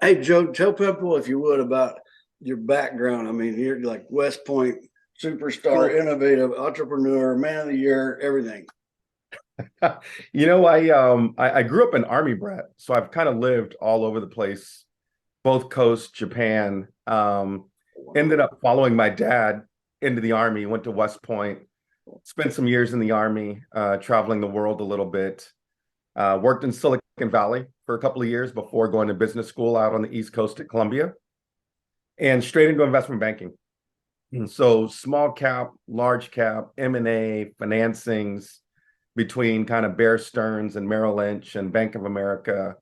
Hey, Joe, tell people, if you would, about your background. I mean, you're like West Point superstar, Cool. innovative entrepreneur, man of the year, everything. I grew up an army brat, so I've kind of lived all over the place, both coasts, Japan. Ended Wow. up following my dad into the army, went to West Point, spent some years in the army, traveling the world a little bit. Worked in Silicon Valley for a couple of years before going to business school out on the East Coast at Columbia, and straight into investment banking. So small cap, large cap, M&A, financings between kind of Bear Stearns and Merrill Lynch and Bank of America.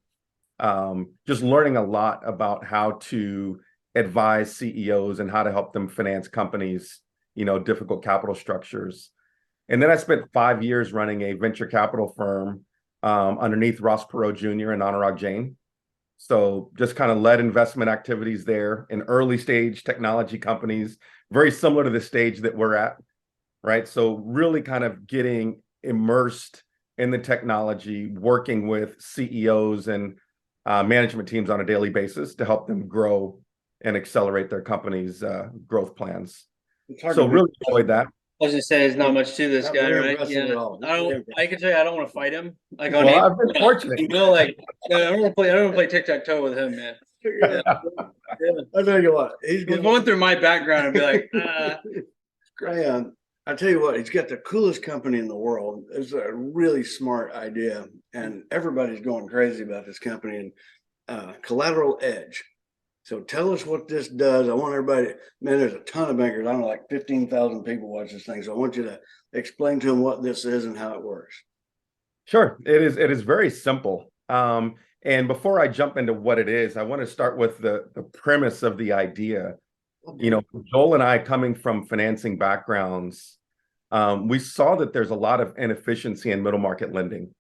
Just learning a lot about how to advise CEOs and how to help them finance companies, difficult capital structures. And then I spent 5 years running a venture capital firm underneath Ross Perot Jr. and Perot Jain. So just kind of led investment activities there in early stage technology companies, very similar to the stage that we're at, right? So really kind of getting immersed in the technology, working with CEOs and management teams on a daily basis to help them grow and accelerate their company's growth plans. It's hard So to really be. enjoyed that. I was just saying, there's not much to this Not guy, very right? impressive Yeah, at all. I don't. I can tell you, I don't want to fight him. Like on Well, aim, I've been fortunate. like I don't want to play. I don't want to play tic tac toe with him, man. Yeah, yeah. I tell you what, he's Going through my background and be like, Crayon. I tell you what, he's got the coolest company in the world. It's a really smart idea, and everybody's going crazy about this company and CollateralEdge. So tell us what this does. I want everybody, man, there's a ton of bankers. I don't know, like 15,000 people watch this thing. So I want you to explain to them what this is and how it works. Sure. It is very simple. And before I jump into what it is, I want to start with the premise of the idea. Okay. Joel and I, coming from financing backgrounds, we saw that there's a lot of inefficiency in middle market lending.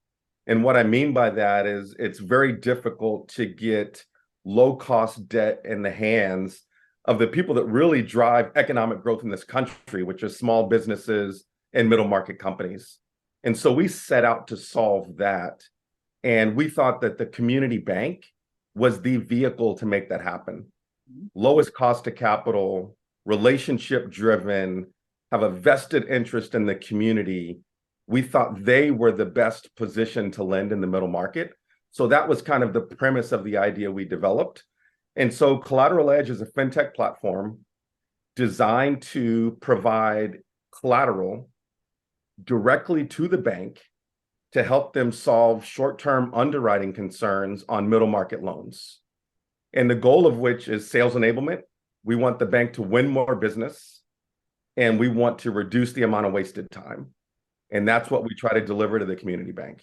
And what I mean by that is it's very difficult to get low cost debt in the hands of the people that really drive economic growth in this country, which is small businesses and middle market companies. And so we set out to solve that. And we thought that the community bank was the vehicle to make that happen. Lowest cost of capital, relationship driven, have a vested interest in the community. We thought they were the best position to lend in the middle market. So that was kind of the premise of the idea we developed. And so CollateralEdge is a fintech platform designed to provide collateral directly to the bank to help them solve short-term underwriting concerns on middle market loans. And the goal of which is sales enablement. We want the bank to win more business, and we want to reduce the amount of wasted time. And that's what we try to deliver to the community bank.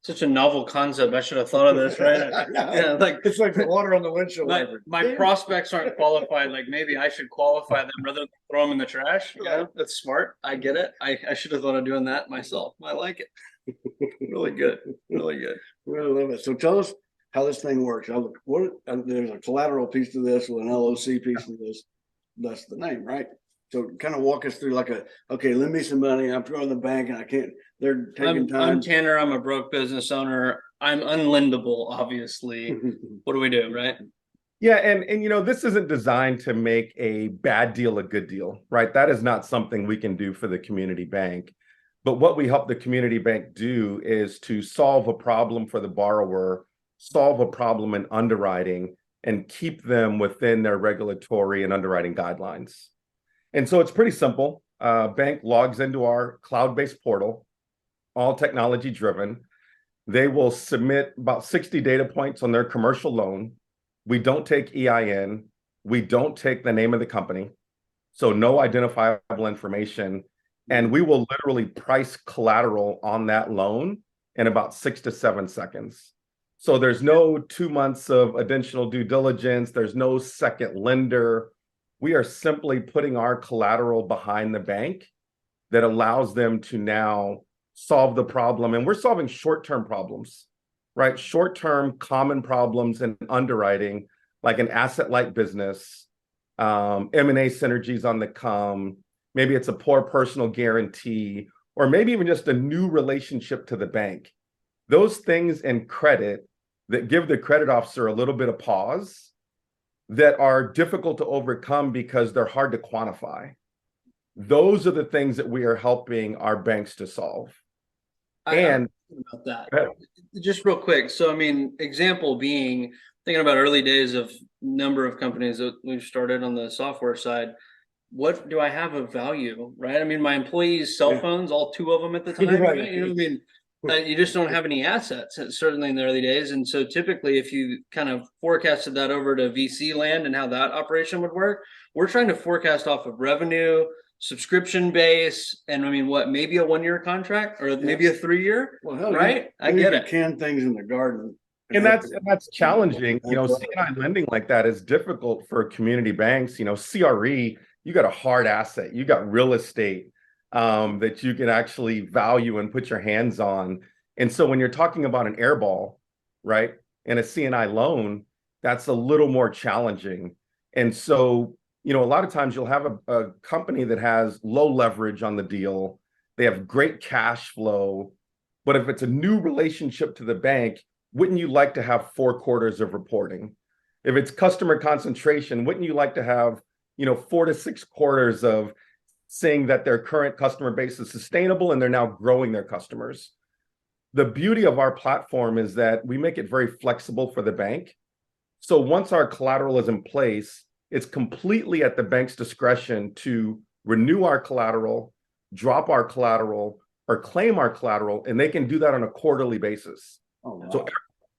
such a novel concept. I should have thought of this, right? Yeah, like It's like the water on the windshield wiper. my prospects aren't qualified. Like maybe I should qualify them rather than throw them in the trash. Yeah, that's smart. I get it. I should have thought of doing that myself. I like it. Really good. Really good. Really love it. So tell us how this thing works. There's a collateral piece to this with an LOC piece to this. That's the name, right? So kind of walk us through okay, lend me some money. I'm going to the bank and I can't, they're taking time. I'm Tanner. I'm a broke business owner. I'm unlendable, obviously. What do we do, right? Yeah, and this isn't designed to make a bad deal a good deal, right? That is not something we can do for the community bank. But what we help the community bank do is to solve a problem for the borrower, solve a problem in underwriting, and keep them within their regulatory and underwriting guidelines. And so it's pretty simple. Bank logs into our cloud-based portal, all technology driven. They will submit about 60 data points on their commercial loan. We don't take EIN. We don't take the name of the company. So no identifiable information. And we will literally price collateral on that loan in about 6 to 7 seconds. So there's no 2 months of additional due diligence. There's no second lender. We are simply putting our collateral behind the bank that allows them to now solve the problem. And we're solving short-term problems, right? Short-term common problems in underwriting, like an asset-light business, M&A synergies on the come. Maybe it's a poor personal guarantee, or maybe even just a new relationship to the bank. Those things in credit that give the credit officer a little bit of pause that are difficult to overcome because they're hard to quantify. Those are the things that we are helping our banks to solve. I'm about that. Just real quick. So, I mean, example being, thinking about early days of number of companies that we've started on the software side. What do I have of value, right? I mean, my employees' cell phones, all two of them at the time, right? You know what I mean? You just don't have any assets, certainly in the early days. And so typically, if you kind of forecasted that over to VC land and how that operation would work, we're trying to forecast off of revenue, subscription base, and I mean, what, maybe a 1-year contract or maybe a 3-year, right? I get it. Can things in the garden. And that's challenging. You know, C&I lending like that is difficult for community banks. You know, CRE, you got a hard asset, you got real estate that you can actually value and put your hands on. And so when you're talking about an airball, right, and a C&I loan, that's a little more challenging. And so, you know, a lot of times you'll have a company that has low leverage on the deal. They have great cash flow. But if it's a new relationship to the bank, wouldn't you like to have 4 quarters of reporting? If it's customer concentration, wouldn't you like to have, you know, 4 to 6 quarters of saying that their current customer base is sustainable and they're now growing their customers? The beauty of our platform is that we make it very flexible for the bank. So once our collateral is in place, it's completely at the bank's discretion to renew our collateral, drop our collateral, or claim our collateral, and they can do that on a quarterly basis. Oh, wow. So every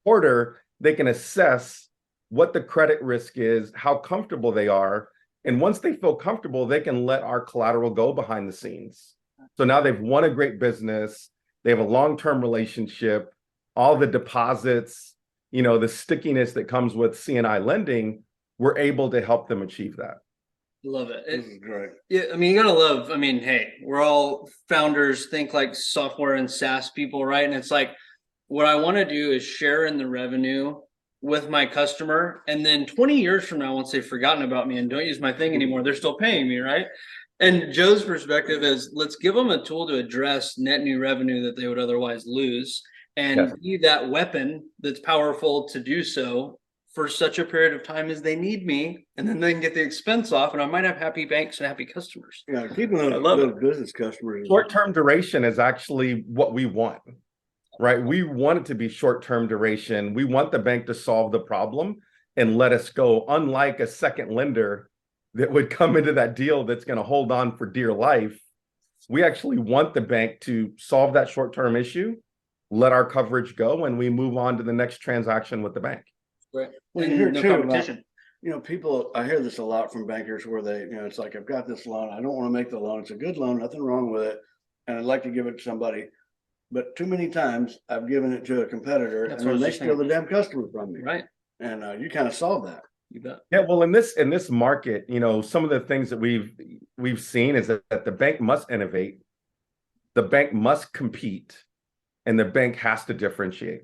quarter, they can assess what the credit risk is, how comfortable they are, and once they feel comfortable, they can let our collateral go behind the scenes. So now they've won a great business, they have a long-term relationship, all the deposits, you know, the stickiness that comes with C&I lending, we're able to help them achieve that. Love it. This is great. Yeah, I mean, you gotta love, I mean, hey, we're all founders, think like software and SaaS people, right? And it's like, what I want to do is share in the revenue with my customer. And then 20 years from now, once they've forgotten about me and don't use my thing anymore, they're still paying me, right? And Joe's perspective is, let's give them a tool to address net new revenue that they would otherwise lose and be that weapon that's powerful to do so for such a period of time as they need me, and then they can get the expense off, and I might have happy banks and happy customers. Yeah, keeping those business customers. Short-term duration is actually what we want, right? We want it to be short-term duration. We want the bank to solve the problem and let us go, unlike a second lender that would come into that deal that's going to hold on for dear life. We actually want the bank to solve that short-term issue, let our coverage go, and we move on to the next transaction with the bank. Right. Well, you hear too about, you know, people, I hear this a lot from bankers where they, you know, it's like, I've got this loan, I don't want to make the loan, it's a good loan, nothing wrong with it, and I'd like to give it to somebody, but too many times I've given it to a competitor and then they steal the damn customer from me. Right. And you kind of solve that. You bet. Yeah, well, in this market, you know, some of the things that we've seen is that the bank must innovate, the bank must compete, and the bank has to differentiate.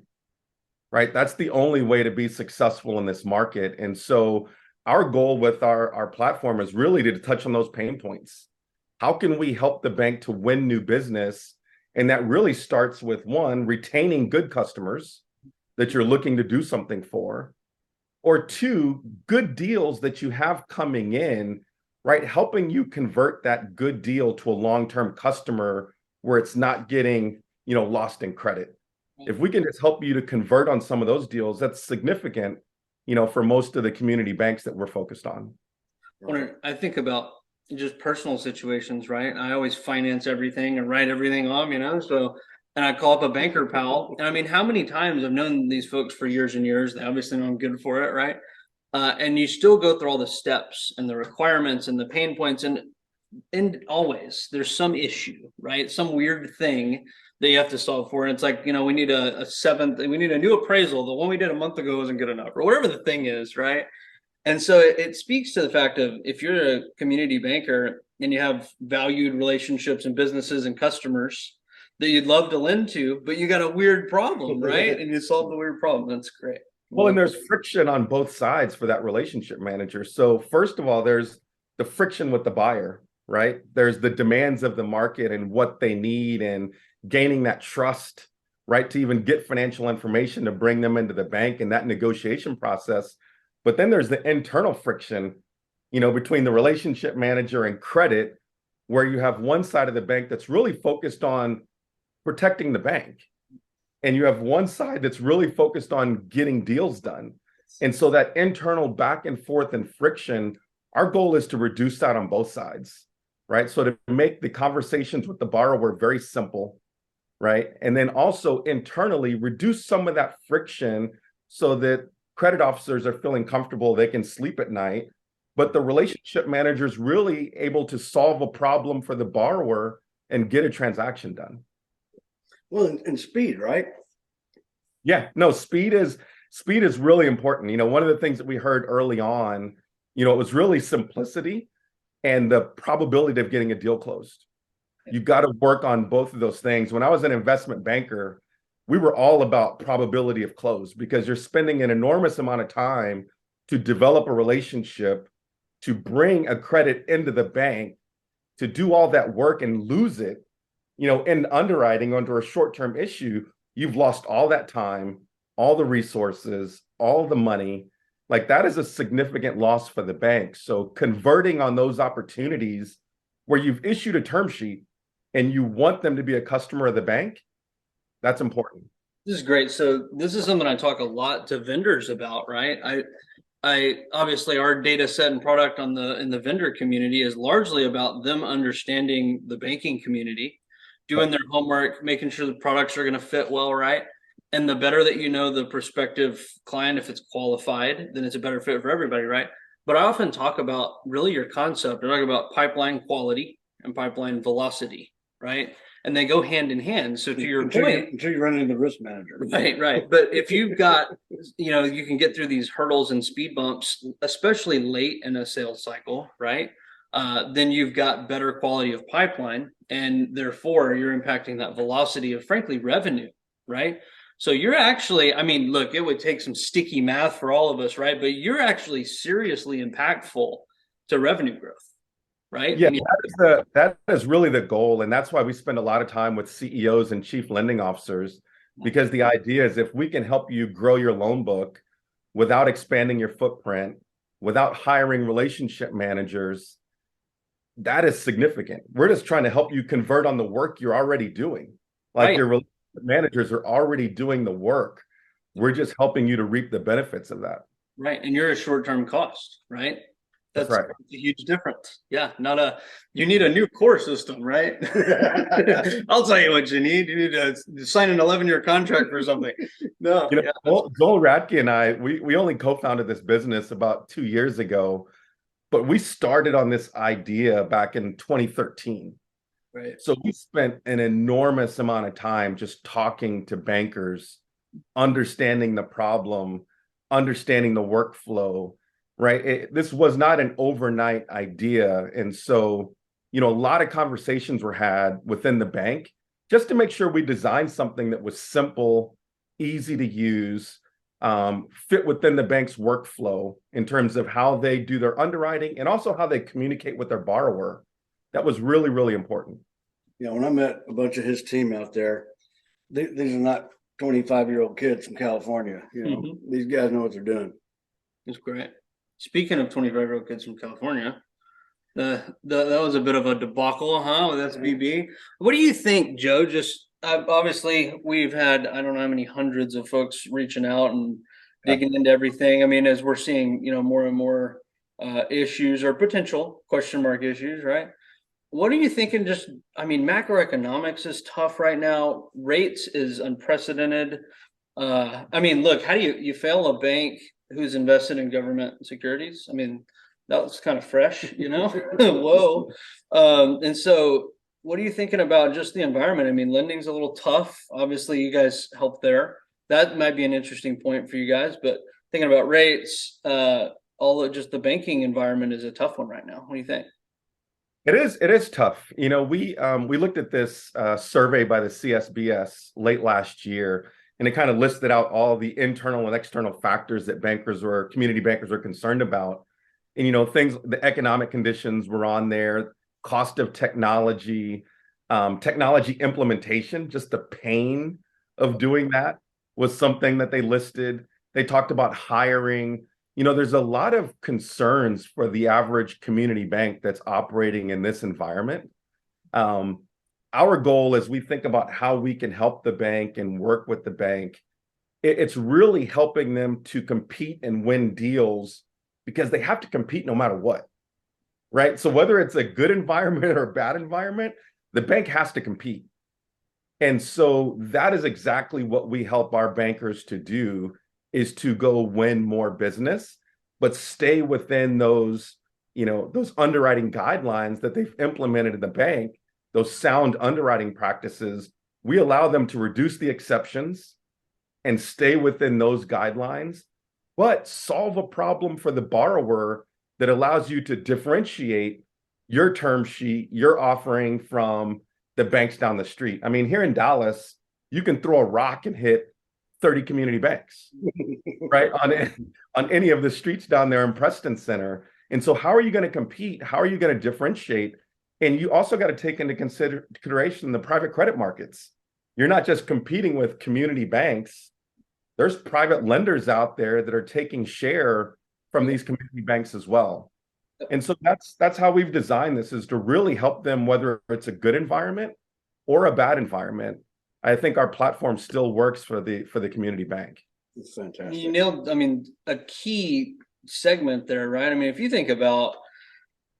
Right? That's the only way to be successful in this market. And so our goal with our platform is really to touch on those pain points. How can we help the bank to win new business? And that really starts with, one, retaining good customers that you're looking to do something for, or two, good deals that you have coming in, right? Helping you convert that good deal to a long-term customer where it's not getting, you know, lost in credit. If we can just help you to convert on some of those deals, that's significant, you know, for most of the community banks that we're focused on. When I think about just personal situations, right? I always finance everything and write everything off, you know, so, and I call up a banker pal. And I mean, how many times I've known these folks for years and years, they obviously know I'm good for it, right? And you still go through all the steps and the requirements and the pain points, and always there's some issue, right? Some weird thing that you have to solve for. And it's like, you know, we need we need a new appraisal. The one we did a month ago wasn't good enough, or whatever the thing is, right? And so it speaks to the fact of, if you're a community banker and you have valued relationships and businesses and customers that you'd love to lend to, but you got a weird problem, right? And you solve the weird problem. That's great. Well, and there's friction on both sides for that relationship manager. So first of all, there's the friction with the buyer, right? There's the demands of the market and what they need, and gaining that trust right? To even get financial information to bring them into the bank and that negotiation process. But then there's the internal friction, between the relationship manager and credit, where you have one side of the bank that's really focused on protecting the bank. And you have one side that's really focused on getting deals done. And so that internal back and forth and friction, our goal is to reduce that on both sides, right? So to make the conversations with the borrower very simple, right? And then also internally reduce some of that friction so that credit officers are feeling comfortable, they can sleep at night, but the relationship manager is really able to solve a problem for the borrower and get a transaction done. Well, and speed, right? Yeah, no, speed is really important. One of the things that we heard early on, it was really simplicity and the probability of getting a deal closed. You got to work on both of those things. When I was an investment banker, we were all about probability of close because you're spending an enormous amount of time to develop a relationship, to bring a credit into the bank, to do all that work and lose it, in underwriting under a short-term issue. You've lost all that time, all the resources, all the money. Like that is a significant loss for the bank. So converting on those opportunities where you've issued a term sheet and you want them to be a customer of the bank, that's important. This is great. So this is something I talk a lot to vendors about, right? I obviously our data set and product in the vendor community is largely about them understanding the banking community, doing their homework, making sure the products are going to fit well, right? And the better that you know the prospective client, if it's qualified, then it's a better fit for everybody, right? But I often talk about really your concept. I talk about pipeline quality and pipeline velocity, right? And they go hand in hand. So to your point, until you run into the risk manager. Right. But if you've got, you can get through these hurdles and speed bumps, especially late in a sales cycle, right? Then you've got better quality of pipeline, and therefore you're impacting that velocity of, frankly, revenue, right? So you're actually, look, it would take some sticky math for all of us, right? But you're actually seriously impactful to revenue growth, right? Yeah, that is really the goal. And that's why we spend a lot of time with CEOs and chief lending officers, because the idea is if we can help you grow your loan book without expanding your footprint, without hiring relationship managers, that is significant. We're just trying to help you convert on the work you're already doing. Like your relationship managers are already doing the work. We're just helping you to reap the benefits of that. Right. And you're a short-term cost, right? That's right. A huge difference. Yeah. You need a new core system, right? I'll tell you what you need. You need to sign an 11-year contract for something. No. Joel Radke and I, we only co-founded this business about 2 years ago, but we started on this idea back in 2013. Right. So we spent an enormous amount of time just talking to bankers, understanding the problem, understanding the workflow, right? This was not an overnight idea. And so, a lot of conversations were had within the bank just to make sure we designed something that was simple, easy to use, fit within the bank's workflow in terms of how they do their underwriting and also how they communicate with their borrower. That was really, really important. When I met a bunch of his team out there, these are not 25-year-old kids from California. These guys know what they're doing. That's great. Speaking of 25-year-old kids from California, that was a bit of a debacle, huh, with SVB. What do you think, Joe? Just obviously, we've had, I don't know how many hundreds of folks reaching out and digging into everything. As we're seeing, more and more issues or potential question mark issues, right? What are you thinking? Just, macroeconomics is tough right now. Rates is unprecedented. Look, how do you fail a bank who's invested in government securities? That was kind of fresh, Whoa. And so what are you thinking about just the environment? Lending's a little tough. Obviously, you guys help there. That might be an interesting point for you guys, but thinking about rates, just the banking environment is a tough one right now. What do you think? It is tough. We looked at this survey by the CSBS late last year, and it kind of listed out all the internal and external factors that community bankers are concerned about. And, the economic conditions were on there, cost of technology, technology implementation, just the pain of doing that was something that they listed. They talked about hiring. There's a lot of concerns for the average community bank that's operating in this environment. Our goal as we think about how we can help the bank and work with the bank, it's really helping them to compete and win deals because they have to compete no matter what, right? So whether it's a good environment or a bad environment, the bank has to compete. And so that is exactly what we help our bankers to do, is to go win more business, but stay within those underwriting guidelines that they've implemented in the bank, those sound underwriting practices. We allow them to reduce the exceptions and stay within those guidelines, but solve a problem for the borrower that allows you to differentiate your term sheet, your offering from the banks down the street. I mean, here in Dallas, you can throw a rock and hit 30 community banks, right? On any of the streets down there in Preston Center. And so how are you going to compete? How are you going to differentiate? And you also got to take into consideration the private credit markets. You're not just competing with community banks. There's private lenders out there that are taking share from these community banks as well. And so that's how we've designed this, is to really help them, whether it's a good environment or a bad environment. I think our platform still works for the community bank. It's fantastic. You nailed, a key segment there, right? I mean, if you think about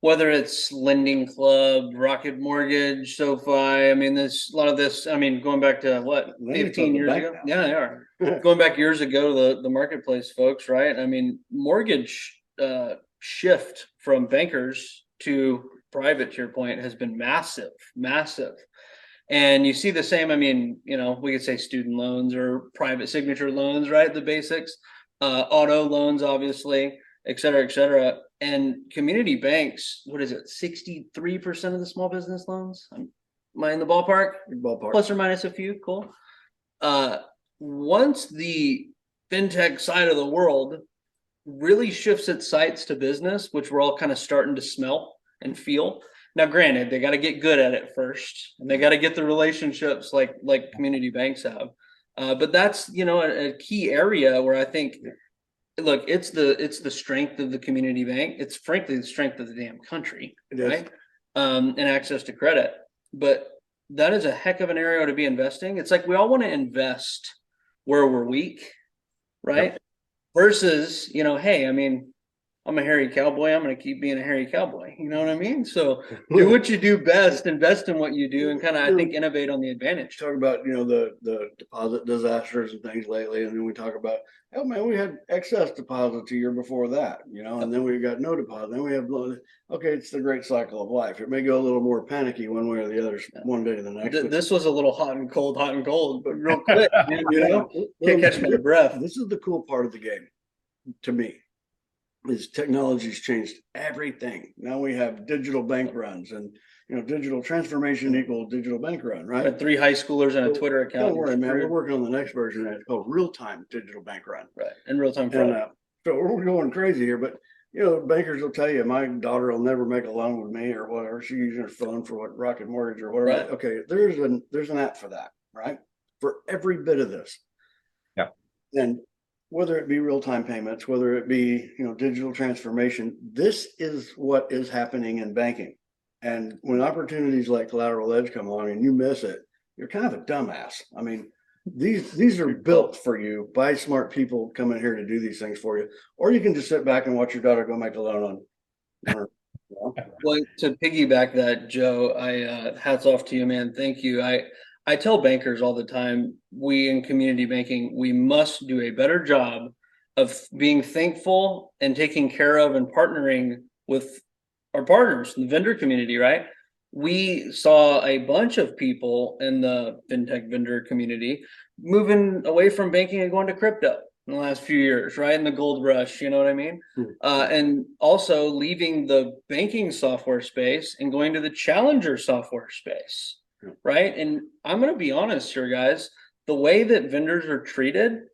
whether it's Lending Club, Rocket Mortgage, SoFi, there's a lot of this, going back to what, 15 years ago? Yeah, they are. Going back years ago, the marketplace folks, right? Mortgage shift from bankers to private, to your point, has been massive. And you see the same, we could say student loans or private signature loans, right? The basics, auto loans, obviously, et cetera. And community banks, what is it? 63% of the small business loans? Am I in the ballpark? Ballpark. Plus or minus a few, cool. Once the fintech side of the world really shifts its sights to business, which we're all kind of starting to smell and feel. Now, granted, they got to get good at it first, and they got to get the relationships like community banks have. But that's a key area where I think, look, it's the strength of the community bank. It's frankly the strength of the damn country, right? And access to credit. But that is a heck of an area to be investing. It's like we all want to invest where we're weak, right? Yep. Versus, hey, I'm a hairy cowboy. I'm going to keep being a hairy cowboy. You know what I mean? So do what you do best, invest in what you do, and kind of, I think, innovate on the advantage. Talk about, the deposit disasters and things lately. And then we talk about, oh man, we had excess deposits a year before that, and then we got no deposit. Then we have, okay, it's the great cycle of life. It may go a little more panicky one way or the other one day to the next. This was a little hot and cold, but real quick, can't catch my breath. This is the cool part of the game to me. Is technology's changed everything. Now we have digital bank runs, and digital transformation equals digital bank run, right? Got 3 high schoolers and a Twitter account. Don't worry, man. We're working on the next version of that. It's called real-time digital bank run. Right. And real-time fraud. So we're going crazy here, but bankers will tell you, my daughter will never make a loan with me or whatever. She's using her phone for what, Rocket Mortgage or whatever. Right. Okay, there's an app for that, right? For every bit of this. Yeah. And whether it be real-time payments, whether it be, digital transformation, this is what is happening in banking. And when opportunities like CollateralEdge come along and you miss it, you're kind of a dumbass. These are built for you by smart people coming here to do these things for you. Or you can just sit back and watch your daughter go make a loan on. Well, to piggyback that, Joe, hats off to you, man. Thank you. I tell bankers all the time, we in community banking, we must do a better job of being thankful and taking care of and partnering with our partners in the vendor community, right? We saw a bunch of people in the fintech vendor community moving away from banking and going to crypto in the last few years, right? In the gold rush, you know what I mean? And also leaving the banking software space and going to the challenger software space. Right. And I'm going to be honest here, guys, the way that vendors are treated,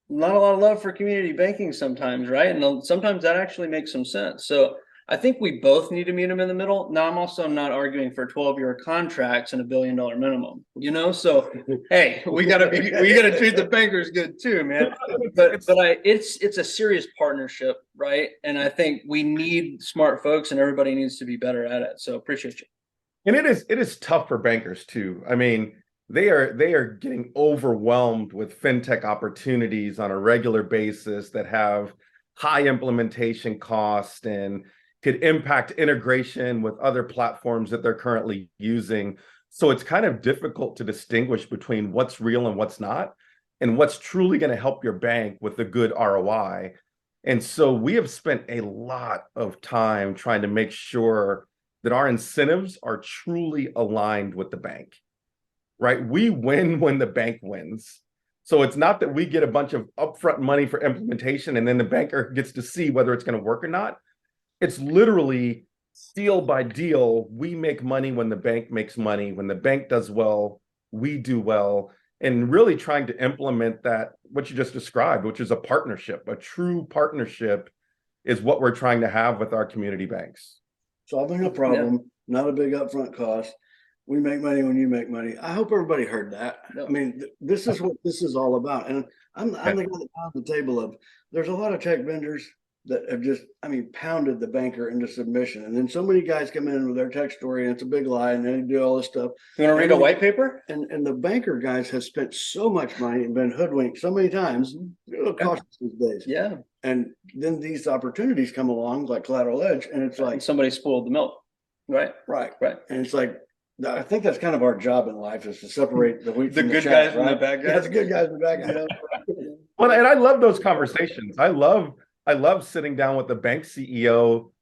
not a lot of love for community banking sometimes. Right. And sometimes that actually makes some sense. So I think we both need to meet them in the middle. Now, I'm also not arguing for 12-year contracts and $1 billion minimum, you know? So, hey, we gotta treat the bankers good too, man. But it's a serious partnership, right? And I think we need smart folks and everybody needs to be better at it. So appreciate you. And it is tough for bankers too. I mean, they are getting overwhelmed with fintech opportunities on a regular basis that have high implementation cost and could impact integration with other platforms that they're currently using. So it's kind of difficult to distinguish between what's real and what's not, and what's truly going to help your bank with a good ROI. And so we have spent a lot of time trying to make sure that our incentives are truly aligned with the bank, right? We win when the bank wins. So it's not that we get a bunch of upfront money for implementation and then the banker gets to see whether it's going to work or not. It's literally deal by deal. We make money when the bank makes money. When the bank does well, we do well. And really trying to implement that, what you just described, which is a partnership, a true partnership, is what we're trying to have with our community banks. Solving a problem, not a big upfront cost. We make money when you make money. I hope everybody heard that. I mean, this is what this is all about. And I'm the guy that pounds the table of, there's a lot of tech vendors that have just, I mean, pounded the banker into submission. And then so many guys come in with their tech story and it's a big lie and they do all this stuff. You want to read a white paper? And the banker guys have spent so much money and been hoodwinked so many times. It'll cost us these days. Yeah. And then these opportunities come along like CollateralEdge and it's like somebody spoiled the milk. Right. And it's like, I think that's kind of our job in life, is to separate the wheat from the good chaff, guys from the bad guys. Yeah, the good guys from the bad guys. Well, and I love those conversations. I love sitting down with the bank CEO.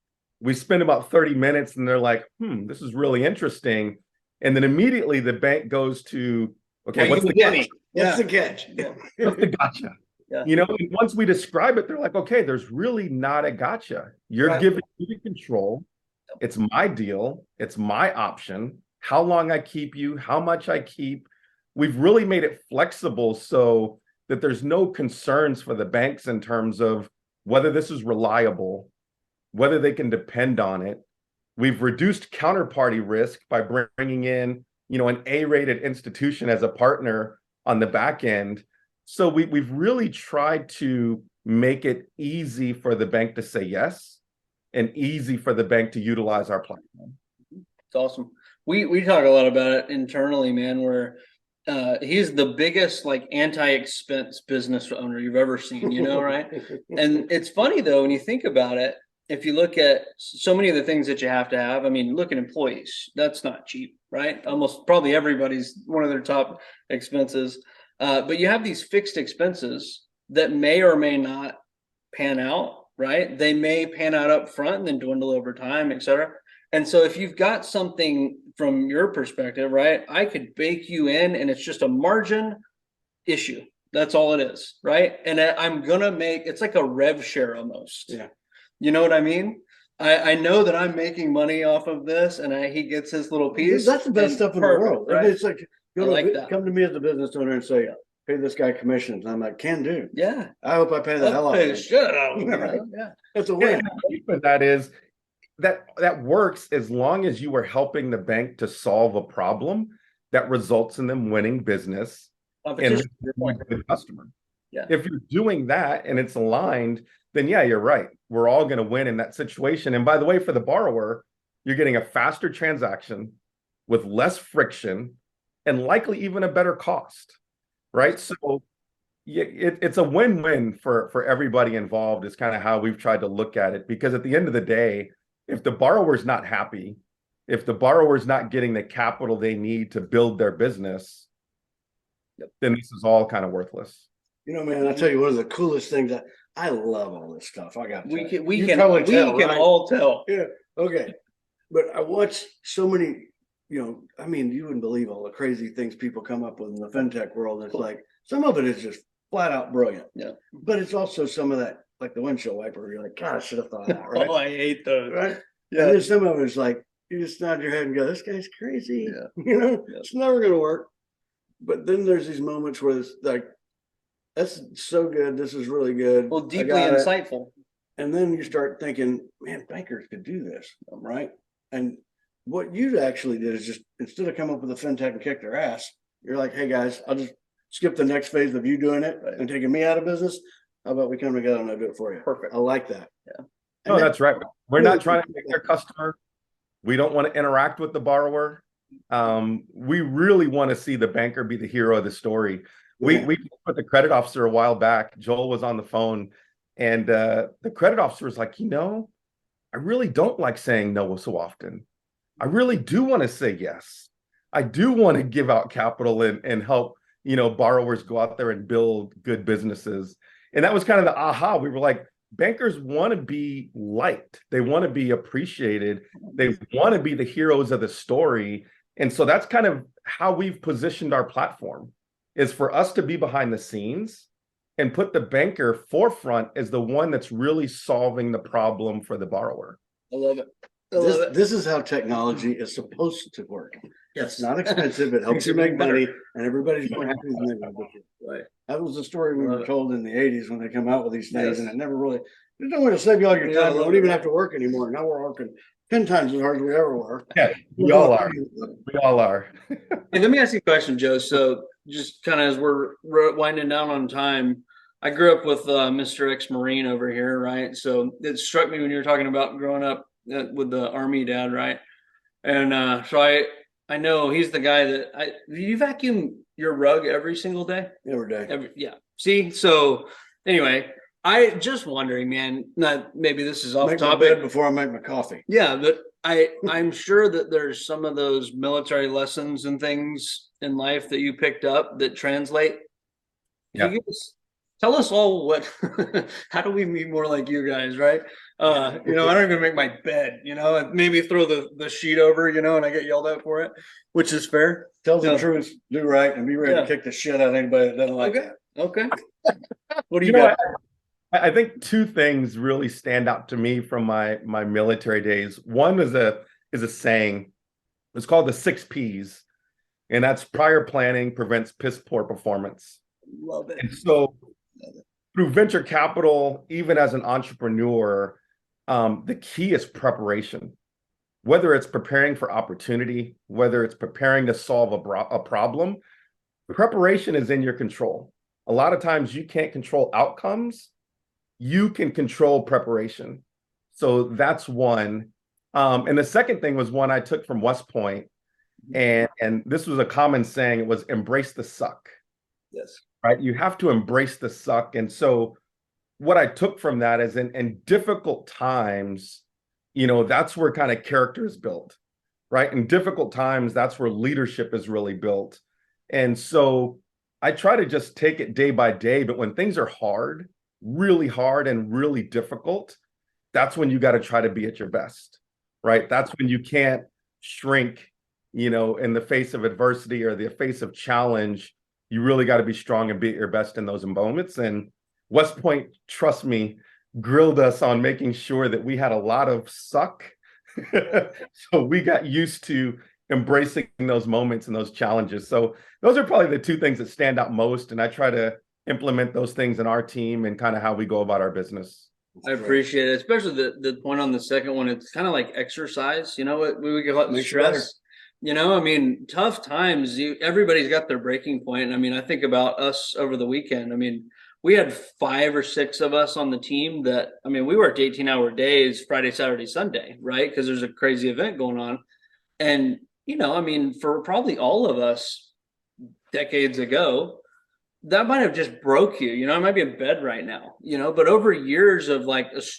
We spend about 30 minutes and they're like, this is really interesting. And then immediately the bank goes to, okay, what's the catch? What's the catch? What's the gotcha? Yeah. You know, and once we describe it, they're like, okay, there's really not a gotcha. You're giving me control. It's my deal. It's my option. How long I keep you, how much I keep. We've really made it flexible so that there's no concerns for the banks in terms of whether this is reliable, whether they can depend on it. We've reduced counterparty risk by bringing in, an A-rated institution as a partner on the back end. So we've really tried to make it easy for the bank to say yes and easy for the bank to utilize our platform. It's awesome. We talk a lot about it internally, man, where he's the biggest anti-expense business owner you've ever seen, right? And it's funny though, when you think about it, if you look at so many of the things that you have to have, I mean, look at employees, that's not cheap, right? Almost probably everybody's one of their top expenses. But you have these fixed expenses that may or may not pan out, right? They may pan out up front and then dwindle over time, et cetera. And so if you've got something from your perspective, right, I could bake you in and it's just a margin issue. That's all it is, right? And I'm going to make, it's like a rev share almost. Yeah. You know what I mean? I know that I'm making money off of this and he gets his little piece. That's the best stuff in the world. Right? It's like, come to me as a business owner and say, pay this guy commissions. And I'm like, can do. Yeah. I hope I pay the hell out of it. Shit out of it, right? Yeah. That's a win. That is, that works as long as you are helping the bank to solve a problem that results in them winning business and the customer. Yeah. If you're doing that and it's aligned, then yeah, you're right. We're all going to win in that situation. And by the way, for the borrower, you're getting a faster transaction with less friction and likely even a better cost, right? So it's a win-win for everybody involved is kind of how we've tried to look at it. Because at the end of the day, if the borrower's not happy, if the borrower's not getting the capital they need to build their business, then this is all kind of worthless. Man, I tell you, one of the coolest things, I love all this stuff. I got we can all tell. Yeah. Okay. But I watch so many, I mean, you wouldn't believe all the crazy things people come up with in the fintech world. It's like, some of it is just flat out brilliant. Yeah. But it's also some of that, like the windshield wiper, you're like, God, I should have thought of that, right? Oh, I hate those. Right? Yeah. And then some of it's like, you just nod your head and go, this guy's crazy. Yeah. It's never going to work. But then there's these moments where it's like, that's so good. This is really good. Well, deeply insightful. And then you start thinking, man, bankers could do this, right? And what you actually did is just, instead of coming up with a fintech and kick their ass, you're like, hey guys, I'll just skip the next phase of you doing it and taking me out of business. How about we come together and I do it for you? Perfect. I like that. Yeah. No, that's right. We're really not trying to make their customer. We don't want to interact with the borrower. We really want to see the banker be the hero of the story. Yeah. We put the credit officer a while back. Joel was on the phone, and the credit officer was like, I really don't like saying no so often. I really do want to say yes. I do want to give out capital and help, borrowers go out there and build good businesses. And that was kind of the aha. We were like, bankers want to be liked. They want to be appreciated. They want to be the heroes of the story. And so that's kind of how we've positioned our platform, is for us to be behind the scenes and put the banker forefront as the one that's really solving the problem for the borrower. I love it. I love it. This is how technology is supposed to work. Yes. It's not expensive. It helps you make money, and everybody's more happy than they were. Right. That was the story we Love were it. told in the 80s when they come out with these things, Yes. and it never really, it don't want to save you all your Yeah, I time. You love don't it. even have to work anymore. Now we're working 10 times as hard as we ever were. Yeah, we all are. We all are. Hey, let me ask you a question, Joe. So just kind of as we're winding down on time, I grew up with Mr. Ex-Marine over here, right? So it struck me when you were talking about growing up with the Army dad, right? And so I know he's the guy that do you vacuum your rug every single day? Every day. Yeah. See, so anyway, I just wondering, man, not maybe this is off Make my topic. bed before I make my coffee. Yeah, but I'm sure that there's some of those military lessons and things in life that you picked up that translate. Yeah. Can you tell us all what how do we be more like you guys, right? I don't even make my bed, and maybe throw the sheet over, and I get yelled at for it, which is fair. Tell the Yeah. truth, do right, and be ready Yeah. to kick the shit out of anybody that doesn't like Okay. that. Okay. What do you You know got? I think two things really stand out to me from my military days. One is a saying. It's called the 6 Ps, and that's prior planning prevents piss poor performance. Love it. And so through venture capital, even as an entrepreneur, the key is preparation. Whether it's preparing for opportunity, whether it's preparing to solve a problem, preparation is in your control. A lot of times you can't control outcomes. You can control preparation. So that's one. And the second thing was one I took from West Point. And this was a common saying. It was embrace the suck. Yes. Right? You have to embrace the suck. And so what I took from that is in difficult times, that's where kind of character is built, right? In difficult times, that's where leadership is really built. And so I try to just take it day by day. But when things are hard and really difficult, that's when you got to try to be at your best, right? That's when you can't shrink, in the face of adversity or the face of challenge. You really got to be strong and be at your best in those moments. And West Point, trust me, grilled us on making sure that we had a lot of suck. So we got used to embracing those moments and those challenges. So those are probably the two things that stand out most. And I try to implement those things in our team and kind of how we go about our business. I appreciate it, especially the point on the second one. It's kind of like exercise, what we call it Makes you better. stress. Tough times. Everybody's got their breaking point. I think about us over the weekend. We had 5 or 6 of us on the team that, we worked 18-hour days, Friday, Saturday, Sunday, right? Because there's a crazy event going on. And, for probably all of us decades ago, that might have just broke you. I might be in bed right now, but over years of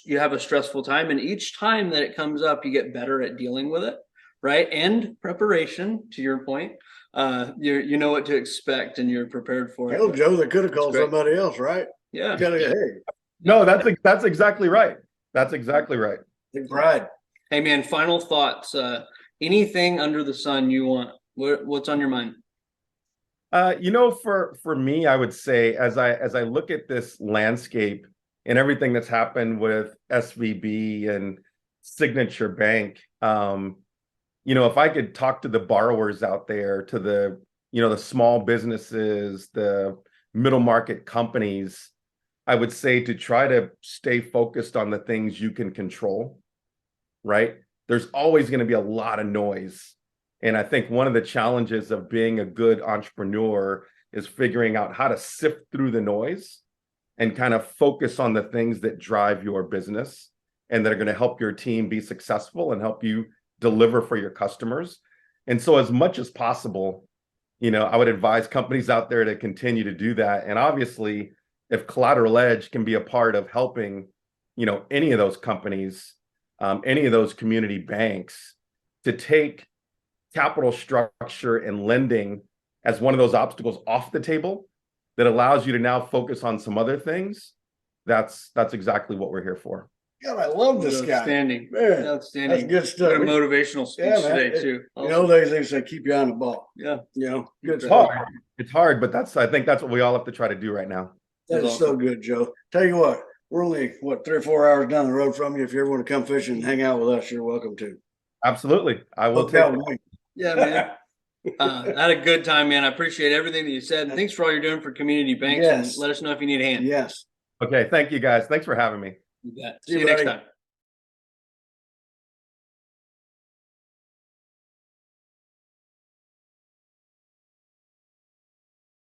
you have a stressful time, and each time that it comes up, you get better at dealing with it, right? And preparation, to your point, you know what to expect and you're prepared for it. Tell Joe they could have called great. somebody else, right? Yeah. Hey, No, that's exactly right. That's exactly right. take pride. Hey man, final thoughts. Anything under the sun you want? What's on your mind? For me, I would say as I look at this landscape and everything that's happened with SVB and Signature Bank, if I could talk to the borrowers out there, to the small businesses, the middle market companies, I would say to try to stay focused on the things you can control, right? There's always going to be a lot of noise. And I think one of the challenges of being a good entrepreneur is figuring out how to sift through the noise and kind of focus on the things that drive your business and that are going to help your team be successful and help you deliver for your customers. And so as much as possible, I would advise companies out there to continue to do that. And obviously, if CollateralEdge can be a part of helping, any of those companies, any of those community banks to take capital structure and lending as one of those obstacles off the table that allows you to now focus on some other things, that's exactly what we're here for. God, I love this guy. Outstanding. Man, Outstanding. that's good stuff. What a motivational speech Yeah, man. today too. They say keep you on the ball. Yeah. Good It's stuff. hard. It's hard, but I think that's what we all have to try to do right now. That is so good, Joe. Tell you what, we're only 3 or 4 hours down the road from you. If you ever want to come fishing and hang out with us, you're welcome to. Absolutely. I will take it. Yeah, man. I had a good time, man. I appreciate everything that you said. And thanks for all you're doing for community banks. Yes. And let us know if you need a hand. Yes. Okay. Thank you guys. Thanks for having me. You bet. See you next time.